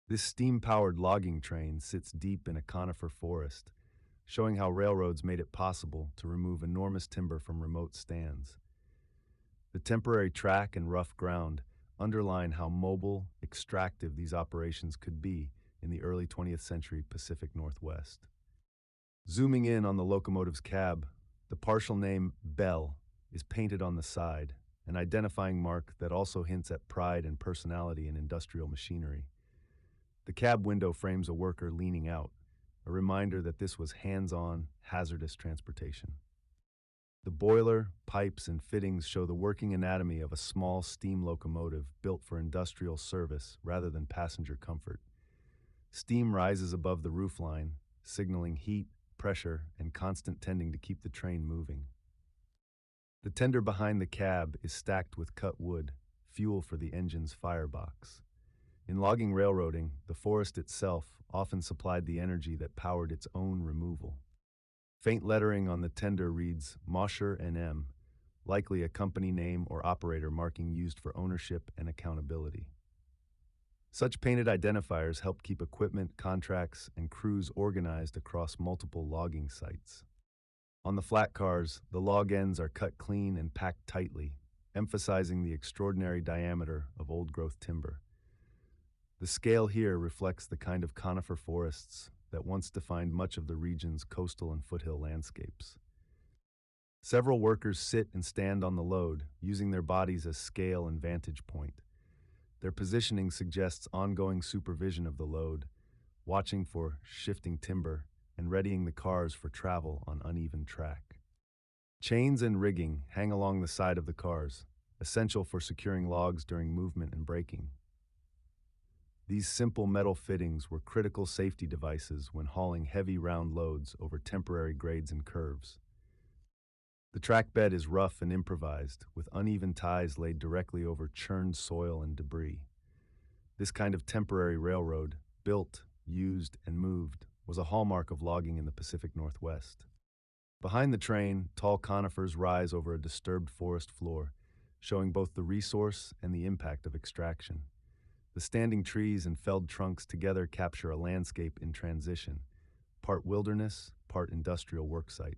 This steam-powered logging train sits deep in a conifer forest, showing how railroads made it possible to remove enormous timber from remote stands. The temporary track and rough ground underline how mobile, extractive these operations could be in the early 20th century Pacific Northwest. Zooming in on the locomotive's cab, the partial name Bell is painted on the side, an identifying mark that also hints at pride and personality in industrial machinery. The cab window frames a worker leaning out, a reminder that this was hands-on, hazardous transportation. The boiler, pipes, and fittings show the working anatomy of a small steam locomotive built for industrial service rather than passenger comfort. Steam rises above the roofline, signaling heat, pressure, and constant tending to keep the train moving. The tender behind the cab is stacked with cut wood, fuel for the engine's firebox. In logging railroading, the forest itself often supplied the energy that powered its own removal. Faint lettering on the tender reads Mosher N.M., likely a company name or operator marking used for ownership and accountability. Such painted identifiers help keep equipment, contracts, and crews organized across multiple logging sites. On the flat cars, the log ends are cut clean and packed tightly, emphasizing the extraordinary diameter of old-growth timber. The scale here reflects the kind of conifer forests that once defined much of the region's coastal and foothill landscapes. Several workers sit and stand on the load, using their bodies as scale and vantage point. Their positioning suggests ongoing supervision of the load, watching for shifting timber, and readying the cars for travel on uneven track. Chains and rigging hang along the side of the cars, essential for securing logs during movement and braking. These simple metal fittings were critical safety devices when hauling heavy round loads over temporary grades and curves. The track bed is rough and improvised, with uneven ties laid directly over churned soil and debris. This kind of temporary railroad, built, used, and moved, was a hallmark of logging in the Pacific Northwest. Behind the train, tall conifers rise over a disturbed forest floor, showing both the resource and the impact of extraction. The standing trees and felled trunks together capture a landscape in transition, part wilderness, part industrial worksite.